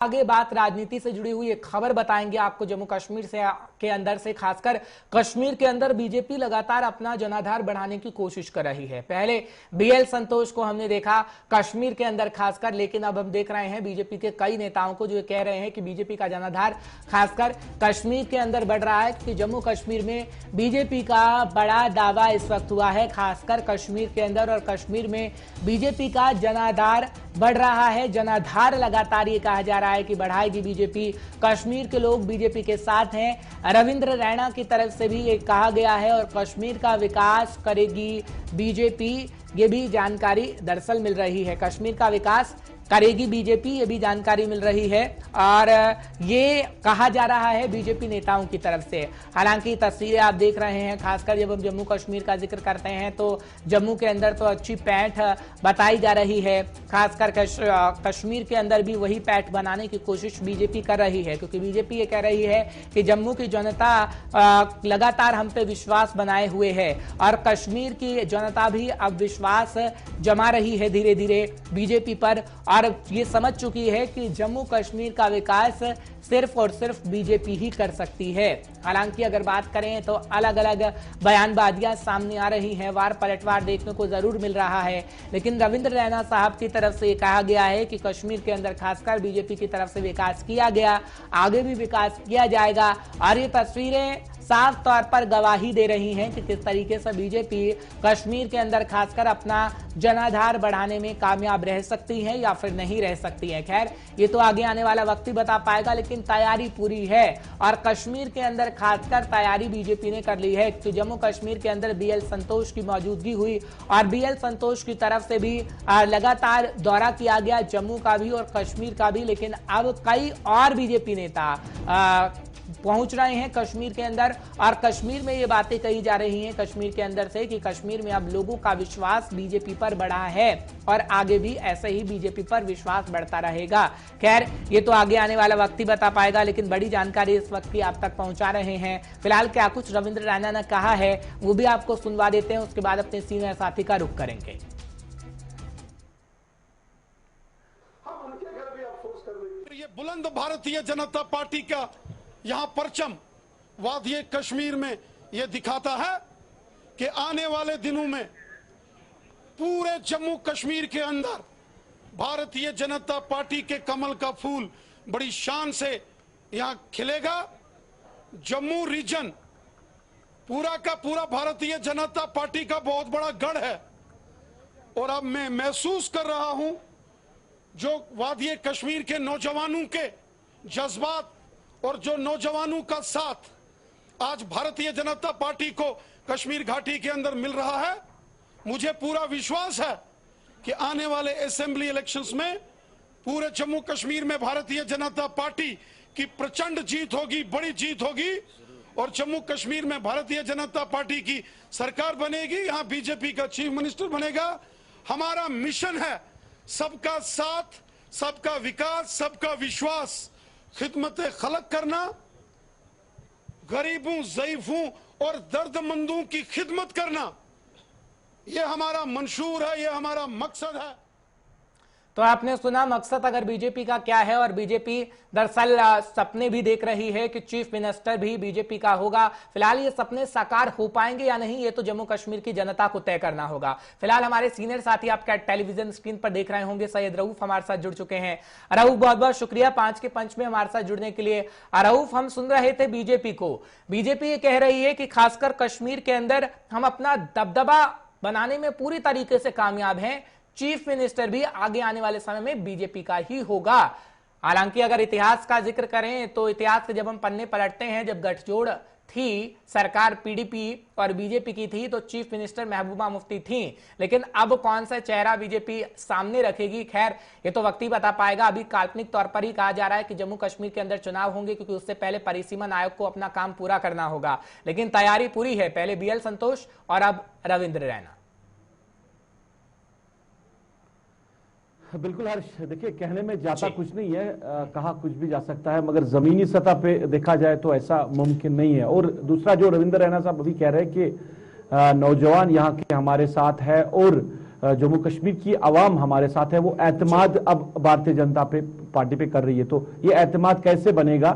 आगे बात राजनीति से जुड़ी हुई एक खबर बताएंगे आपको जम्मू कश्मीर से के अंदर से, खासकर कश्मीर के अंदर बीजेपी लगातार अपना जनाधार बढ़ाने की कोशिश कर रही है। पहले बीएल संतोष को हमने देखा कश्मीर के अंदर खासकर, लेकिन अब हम देख रहे हैं बीजेपी के कई नेताओं को जो कह रहे हैं कि बीजेपी का जनाधार खासकर कश्मीर के अंदर बढ़ रहा है, क्योंकि जम्मू कश्मीर में बीजेपी का बड़ा दावा इस वक्त हुआ है खासकर कश्मीर के अंदर, और कश्मीर में बीजेपी का जनाधार बढ़ रहा है। जनाधार लगातार ये कहा जा रहा है कि बढ़ाएगी बीजेपी, कश्मीर के लोग बीजेपी के साथ हैं। रविंद्र रैना की तरफ से भी ये कहा गया है और कश्मीर का विकास करेगी बीजेपी, ये भी जानकारी दरअसल मिल रही है। कश्मीर का विकास करेगी बीजेपी, ये भी जानकारी मिल रही है और ये कहा जा रहा है बीजेपी नेताओं की तरफ से। हालांकि तस्वीरें आप देख रहे हैं, खासकर जब हम जम्मू कश्मीर का जिक्र करते हैं तो जम्मू के अंदर तो अच्छी पैठ बताई जा रही है, खासकर कश्मीर के अंदर भी वही पैठ बनाने की कोशिश बीजेपी कर रही है, क्योंकि बीजेपी ये कह रही है कि जम्मू की जनता लगातार हम पे विश्वास बनाए हुए है और कश्मीर की जनता भी अब विश्वास जमा रही है धीरे धीरे बीजेपी पर, और ये समझ चुकी है कि जम्मू कश्मीर का विकास सिर्फ और सिर्फ बीजेपी ही कर सकती है। हालांकि अगर बात करें तो अलग अलग बयानबाजियां सामने आ रही हैं, वार पलटवार देखने को जरूर मिल रहा है, लेकिन रविंद्र रैना साहब की तरफ से ये कहा गया है कि कश्मीर के अंदर खासकर बीजेपी की तरफ से विकास किया गया, आगे भी विकास किया जाएगा। और ये तस्वीरें साफ तौर पर गवाही दे रही हैं कि किस तरीके से बीजेपी कश्मीर के अंदर खासकर अपना जनाधार बढ़ाने में कामयाब रह सकती है या फिर नहीं रह सकती है। खैर ये तो आगे आने वाला वक्त ही बता पाएगा, लेकिन तैयारी पूरी है और कश्मीर के अंदर खासकर तैयारी बीजेपी ने कर ली है। तो जम्मू कश्मीर के अंदर बीएल संतोष की मौजूदगी हुई और बीएल संतोष की तरफ से भी लगातार दौरा किया गया जम्मू का भी और कश्मीर का भी, लेकिन अब कई और बीजेपी नेता पहुंच रहे हैं कश्मीर के अंदर और कश्मीर में ये बातें कही जा रही हैं कश्मीर के अंदर से कि कश्मीर में अब लोगों का विश्वास बीजेपी पर बढ़ा है और आगे भी ऐसे ही बीजेपी पर विश्वास बढ़ता रहेगा। खैर ये तो आगे आने वाला वक्त ही बता पाएगा, लेकिन बड़ी जानकारी इस वक्त की आप तक पहुंचा रहे हैं। फिलहाल क्या कुछ रविंद्र रैना ने कहा है वो भी आपको सुनवा देते हैं, उसके बाद अपने सीनियर साथी का रुख करेंगे। ये बुलंद भारतीय जनता पार्टी का यहां परचम वादिये कश्मीर में यह दिखाता है कि आने वाले दिनों में पूरे जम्मू कश्मीर के अंदर भारतीय जनता पार्टी के कमल का फूल बड़ी शान से यहां खिलेगा। जम्मू रीजन पूरा का पूरा भारतीय जनता पार्टी का बहुत बड़ा गढ़ है और अब मैं महसूस कर रहा हूं जो वादिये कश्मीर के नौजवानों के जज्बात और जो नौजवानों का साथ आज भारतीय जनता पार्टी को कश्मीर घाटी के अंदर मिल रहा है। मुझे पूरा विश्वास है कि आने वाले असेंबली इलेक्शंस में पूरे जम्मू कश्मीर में भारतीय जनता पार्टी की प्रचंड जीत होगी, बड़ी जीत होगी और जम्मू कश्मीर में भारतीय जनता पार्टी की सरकार बनेगी, यहां बीजेपी का चीफ मिनिस्टर बनेगा। हमारा मिशन है सबका साथ, सबका विकास, सबका विश्वास, खिदमत खलक करना, गरीबों, ज़ईफों और दर्दमंदों की खिदमत करना, यह हमारा मंशूर है, यह हमारा मकसद है। तो आपने सुना मकसद अगर बीजेपी का क्या है, और बीजेपी दरअसल सपने भी देख रही है कि चीफ मिनिस्टर भी बीजेपी का होगा। फिलहाल ये सपने साकार हो पाएंगे या नहीं ये तो जम्मू कश्मीर की जनता को तय करना होगा। फिलहाल हमारे सीनियर साथी आपका टेलीविजन स्क्रीन पर देख रहे होंगे, सैयद रऊफ हमारे साथ जुड़ चुके हैं। रऊफ बहुत बहुत शुक्रिया 5 के पंच में हमारे साथ जुड़ने के लिए। रऊफ, हम सुन रहे थे बीजेपी को, बीजेपी ये कह रही है कि खासकर कश्मीर के अंदर हम अपना दबदबा बनाने में पूरी तरीके से कामयाब हैं, चीफ मिनिस्टर भी आगे आने वाले समय में बीजेपी का ही होगा। हालांकि अगर इतिहास का जिक्र करें तो इतिहास के जब हम पन्ने पलटते हैं, जब गठजोड़ थी सरकार पीडीपी और बीजेपी की थी तो चीफ मिनिस्टर महबूबा मुफ्ती थी, लेकिन अब कौन सा चेहरा बीजेपी सामने रखेगी खैर ये तो वक्त ही बता पाएगा। अभी काल्पनिक तौर पर ही कहा जा रहा है कि जम्मू कश्मीर के अंदर चुनाव होंगे, क्योंकि उससे पहले परिसीमन आयोग को अपना काम पूरा करना होगा, लेकिन तैयारी पूरी है। पहले बीएल संतोष और अब रविंद्र रैना। बिल्कुल हर्ष, देखिए कहने में जाता कुछ नहीं है, कहा कुछ भी जा सकता है, मगर जमीनी सतह पे देखा जाए तो ऐसा मुमकिन नहीं है। और दूसरा जो रविंद्र रैना साहब अभी कह रहे हैं कि नौजवान यहाँ के हमारे साथ है और जम्मू कश्मीर की आवाम हमारे साथ है, वो एतमाद अब भारतीय जनता पार्टी पे कर रही है। तो ये एतमाद कैसे बनेगा,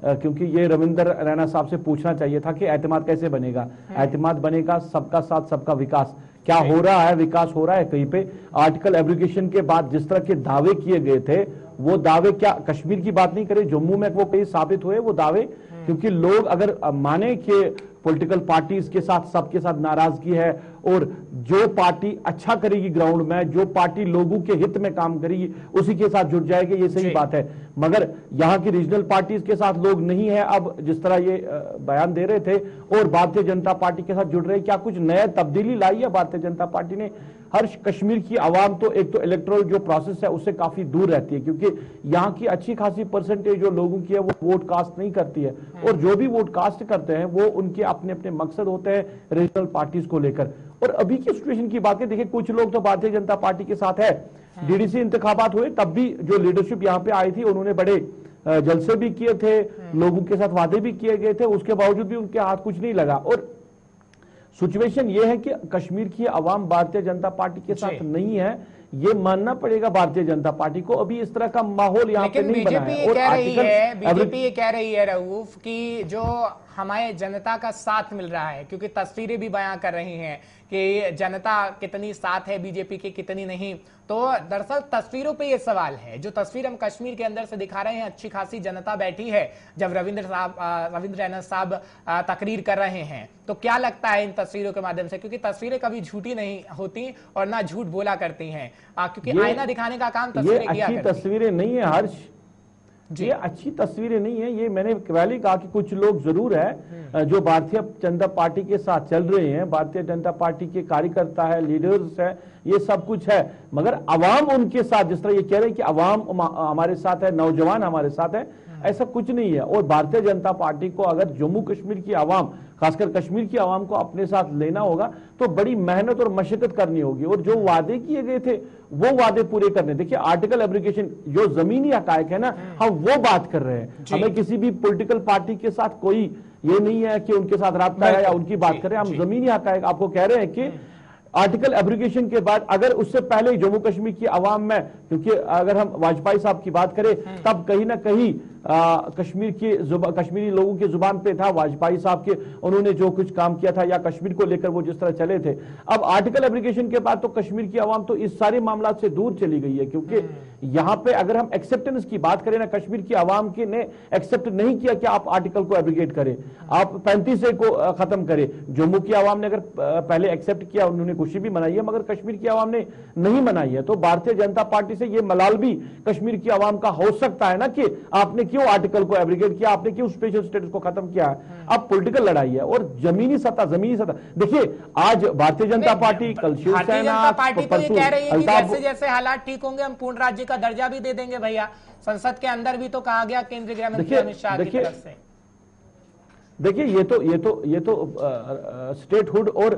क्योंकि ये रविंद्र रैना साहब से पूछना चाहिए था कि एतमाद कैसे बनेगा। एतमाद बनेगा सबका साथ सबका विकास। क्या हो रहा है, विकास हो रहा है कहीं पे? आर्टिकल एब्रिगेशन के बाद जिस तरह के दावे किए गए थे, वो दावे क्या कश्मीर की बात नहीं करें, जम्मू में वो कहीं साबित हुए वो दावे? क्योंकि लोग अगर माने कि पॉलिटिकल पार्टीज के साथ सबके साथ नाराजगी है और जो पार्टी अच्छा करेगी ग्राउंड में, जो पार्टी लोगों के हित में काम करेगी, उसी के साथ जुट जाएगी, ये सही बात है। मगर यहाँ की रीजनल पार्टीज के साथ लोग नहीं है अब, जिस तरह ये बयान दे रहे थे, और भारतीय जनता पार्टी के साथ जुड़ रहे। क्या कुछ नया तब्दीली लाई है भारतीय जनता पार्टी ने? हर कश्मीर की आवाम तो एक तो इलेक्टोरल जो प्रोसेस है उससे काफी दूर रहती है, क्योंकि यहाँ की अच्छी खासी परसेंटेज जो लोगों की है वो वोट कास्ट नहीं करती है, और जो भी वोट कास्ट करते हैं वो उनके अपने अपने मकसद होते हैं रीजनल पार्टीज को लेकर। और अभी की सिचुएशन की बात है, देखिए कुछ लोग तो भारतीय जनता पार्टी के साथ है। डीडीसी इंतखाबात हुए तब भी जो लीडरशिप यहाँ पे आई थी उन्होंने बड़े जलसे भी किए थे, लोगों के साथ वादे भी किए गए थे, उसके बावजूद भी उनके हाथ कुछ नहीं लगा। और सिचुएशन ये है कि कश्मीर की आवाम भारतीय जनता पार्टी के साथ नहीं है, ये मानना पड़ेगा भारतीय जनता पार्टी को। अभी इस तरह का माहौल यहाँ पे नहीं बना है। और बीजेपी ये कह रही है रऊफ कि जो हमारे जनता का साथ मिल रहा है, क्योंकि तस्वीरें भी बयां कर रही हैं कि जनता कितनी साथ है बीजेपी के, कितनी नहीं। तो दरअसल तस्वीरों पे ये सवाल है, जो तस्वीर हम कश्मीर के अंदर से दिखा रहे हैं, अच्छी खासी जनता बैठी है जब रविंद्र रैना साहब तकरीर कर रहे हैं। तो क्या लगता है इन तस्वीरों के माध्यम से, क्योंकि तस्वीरें कभी झूठी नहीं होती और ना झूठ बोला करती हैं, क्योंकि आईना दिखाने का काम तस्वीरें किया करती हैं। तस्वीरें नहीं है हर्ष, ये अच्छी तस्वीरें नहीं है। ये मैंने पहले कहा कि कुछ लोग जरूर है जो भारतीय जनता पार्टी के साथ चल रहे हैं, भारतीय जनता पार्टी के कार्यकर्ता है, लीडर्स है, ये सब कुछ है, मगर अवाम उनके साथ, जिस तरह ये कह रहे हैं कि अवाम हमारे साथ है, नौजवान हमारे साथ है, ऐसा कुछ नहीं है। और भारतीय जनता पार्टी को अगर जम्मू कश्मीर की आवाम, खासकर कश्मीर की आवाम को अपने साथ लेना होगा तो बड़ी मेहनत और मशक्कत करनी होगी, और जो वादे किए गए थे वो वादे पूरे करने। देखिए आर्टिकल एब्रिगेशन जो जमीनी हकायक है ना, हम वो बात कर रहे हैं। हमें किसी भी पॉलिटिकल पार्टी के साथ कोई ये नहीं है कि उनके साथ राब्ता है या उनकी बात करें, हम जमीनी हकायक आपको कह रहे हैं कि आर्टिकल एब्रिगेशन के बाद, अगर उससे पहले जम्मू कश्मीर की आवाम में, क्योंकि अगर हम वाजपेयी साहब की बात करें तब कहीं ना कहीं कश्मीरी लोगों की जुबान पे था वाजपेयी साहब के, उन्होंने जो कुछ काम किया था या कश्मीर को लेकर वो जिस तरह चले थे। अब आर्टिकल एब्रिगेशन के बाद तो कश्मीर की आवाम तो इस सारे मामला से दूर चली गई है, क्योंकि यहाँ पे अगर हम एक्सेप्टेंस की बात करें ना, कश्मीर की आवाम के ने एक्सेप्ट नहीं किया कि आप आर्टिकल को एब्रिगेट करें, आप 35 को खत्म करें। जम्मू की आवाम ने अगर पहले एक्सेप्ट किया, उन्होंने खुशी भी मनाई है, मगर कश्मीर की आवाम ने नहीं मनाई है। तो भारतीय जनता पार्टी से ये मलाल भी कश्मीर की आवाम का हो सकता है ना कि आपने क्यों आर्टिकल को एब्रिगेट किया, आपने क्यों स्पेशल स्टेटस को खत्म किया है। अब पॉलिटिकल लड़ाई है और जमीनी सत्ता देखिए, आज भारतीय जनता पार्टी, कल शिवसेना पार्टी तो ये कह रही है कि जैसे जैसे हालात ठीक होंगे हम पूर्ण राज्य का दर्जा भी दे देंगे भैया। संसद के अंदर भी तो कहा गया केंद्रीय गृह मंत्री अमित शाह की तरफ से। देखिए ये तो स्टेटहुड और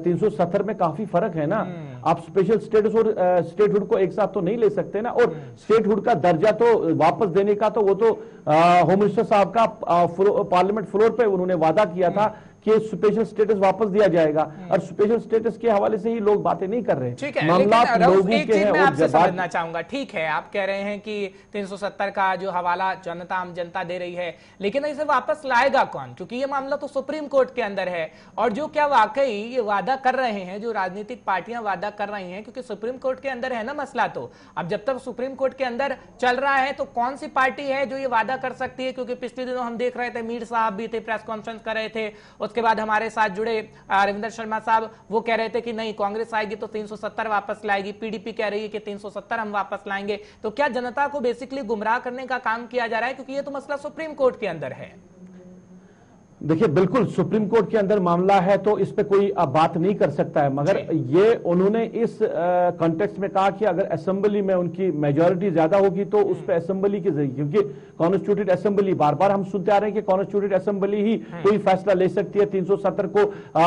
370 में काफी फर्क है ना। आप स्पेशल स्टेटस और स्टेटहुड को एक साथ तो नहीं ले सकते ना। और स्टेटहुड का दर्जा तो वापस देने का तो वो तो होम मिनिस्टर साहब का पार्लियामेंट फ्लोर पे उन्होंने वादा किया था कि स्पेशल स्टेटस वापस दिया जाएगा, और स्पेशल स्टेटस के हवाले से ही लोग बातें नहीं कर रहे हैं। ठीक है, मामला लोगों के हैं। मैं आपसे समझना चाहूंगा, ठीक है आप कह रहे हैं कि 370 का जो हवाला जनता आम जनता दे रही है, लेकिन इसे वापस लाएगा कौन? क्योंकि ये मामला तो सुप्रीम कोर्ट के अंदर है। और जो क्या वाकई ये वादा कर रहे हैं, जो राजनीतिक पार्टियां वादा कर रही हैं, क्योंकि सुप्रीम कोर्ट के अंदर है ना मसला, तो अब जब तक सुप्रीम कोर्ट के अंदर चल रहा है तो कौन सी पार्टी है जो ये वादा कर सकती है? क्योंकि पिछले दिनों हम देख रहे थे मीर साहब भी थे, प्रेस कॉन्फ्रेंस कर रहे थे, उसके बाद हमारे साथ जुड़े रविंद्र शर्मा साहब वो कह रहे थे कि नहीं कांग्रेस आएगी तो 370 वापस लाएगी, पीडीपी कह रही है कि 370 हम वापस लाएंगे। तो क्या जनता को बेसिकली गुमराह करने का काम किया जा रहा है? क्योंकि ये तो मसला सुप्रीम कोर्ट के अंदर है। देखिए बिल्कुल सुप्रीम कोर्ट के अंदर मामला है तो इस पे कोई बात नहीं कर सकता है, मगर ये उन्होंने इस कॉन्टेक्स्ट में कहा कि अगर असेंबली में उनकी मेजॉरिटी ज्यादा होगी तो उस पे असेंबली के जरिए, क्योंकि कॉन्स्टिट्यूटेड असेंबली, बार बार हम सुनते आ रहे हैं कि कॉन्स्टिट्यूटेड असेंबली ही कोई फैसला ले सकती है 370 को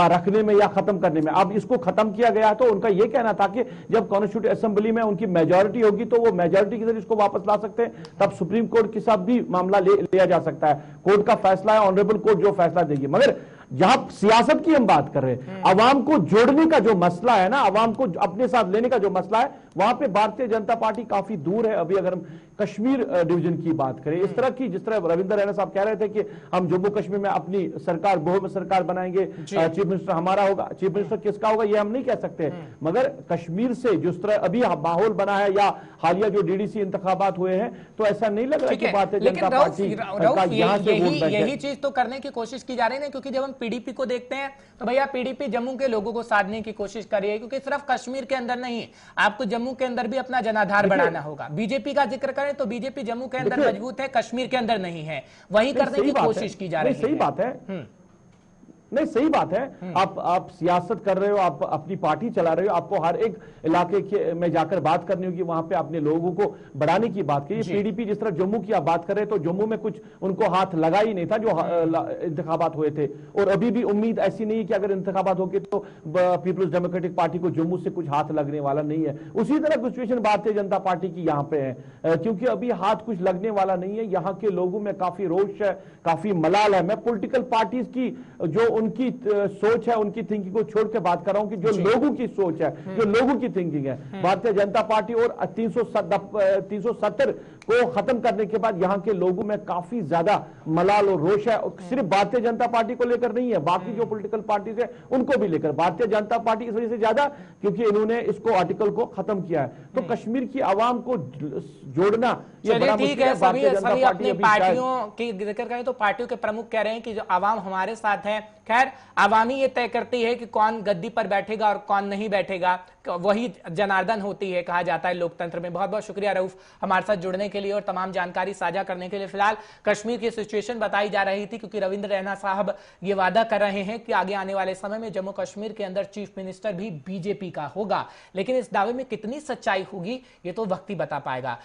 रखने में या खत्म करने में। अब इसको खत्म किया गया तो उनका यह कहना था कि जब कॉन्स्टिट्यूटेड असेंबली में उनकी मेजॉरिटी होगी तो वो मेजॉरिटी के जरिए इसको वापस ला सकते हैं, तब सुप्रीम कोर्ट के साथ भी मामला लिया जा सकता है। कोर्ट का फैसला है, ऑनरेबल कोर्ट जो फैसला देगी। मगर जहां सियासत की हम बात कर रहे हैं, आवाम को जोड़ने का जो मसला है ना, आवाम को अपने साथ लेने का जो मसला है, वहां पे भारतीय जनता पार्टी काफी दूर है। अभी अगर हम कश्मीर डिवीजन की बात करें, इस तरह की, जिस तरह रविंद्र रैना साहब कह रहे थे कि हम जम्मू कश्मीर में अपनी सरकार, बहुमत सरकार बनाएंगे, चीफ मिनिस्टर हमारा होगा, चीफ मिनिस्टर किसका होगा ये हम नहीं कह सकते, मगर कश्मीर से जिस तरह अभी माहौल बना है या हालिया जो डीडीसी इंतखाबात हुए हैं, तो ऐसा नहीं लग रहा कि भारतीय जनता पार्टी का यहां से वोट बैंक है। यही चीज तो करने की कोशिश की जा रही है, क्योंकि जब हम पीडीपी को देखते हैं तो भैया पीडीपी जम्मू के लोगों को साधने की कोशिश कर रही है, क्योंकि सिर्फ कश्मीर के अंदर नहीं, आपको जम्मू के अंदर भी अपना जनाधार बढ़ाना होगा। बीजेपी का जिक्र करें तो बीजेपी जम्मू के अंदर मजबूत है, कश्मीर के अंदर नहीं है, वही करने की कोशिश की जा रही है। सही बात है, नहीं सही बात है। आप सियासत कर रहे हो, आप अपनी पार्टी चला रहे हो, आपको हर एक इलाके में जाकर बात करनी होगी, वहां पे अपने लोगों को बढ़ाने की बात की। पीडीपी जिस तरह जम्मू की आप बात कर रहे हैं, तो जम्मू में कुछ उनको हाथ लगा ही नहीं था जो इंतखाबात हुए थे, और अभी भी उम्मीद ऐसी नहीं है कि अगर इंतखाबात होंगे तो पीपल्स डेमोक्रेटिक पार्टी को जम्मू से कुछ हाथ लगने वाला नहीं है। उसी तरह की सिचुएशन भारतीय जनता पार्टी की यहाँ पे है, क्योंकि अभी हाथ कुछ लगने वाला नहीं है। यहाँ के लोगों में काफी रोष है, काफी मलाल है। मैं पॉलिटिकल पार्टीज की जो उनकी सोच है, उनकी थिंकिंग को छोड़ के बात कर रहा हूं कि जो लोगों की सोच है, जो लोगों की थिंकिंग है, भारतीय जनता पार्टी और 370 को खत्म करने के बाद यहाँ के लोगों में काफी ज्यादा मलाल और रोष है। सिर्फ भारतीय जनता पार्टी को लेकर नहीं है, बाकी जो पॉलिटिकल पार्टीज है उनको भी लेकर। भारतीय जनता पार्टी इस वजह से ज्यादा क्योंकि इन्होंने इसको आर्टिकल को खत्म किया है। तो कश्मीर की आवाम को जोड़ना ये बड़ा मुश्किल है। भारतीय जनता पार्टी अपनी पार्टियों की जिक्र करें तो पार्टियों के प्रमुख कह रहे हैं कि जो आवाम हमारे साथ है, खैर आवामी ये तय करती है कि कौन गद्दी पर बैठेगा और कौन नहीं बैठेगा, वही जनार्दन होती है कहा जाता है लोकतंत्र में। बहुत बहुत शुक्रिया रऊफ हमारे साथ जुड़ने के लिए और तमाम जानकारी साझा करने के लिए। फिलहाल कश्मीर की सिचुएशन बताई जा रही थी, क्योंकि रविंद्र रैना साहब ये वादा कर रहे हैं कि आगे आने वाले समय में जम्मू कश्मीर के अंदर चीफ मिनिस्टर भी बीजेपी का होगा, लेकिन इस दावे में कितनी सच्चाई होगी ये तो वक्त ही बता पाएगा।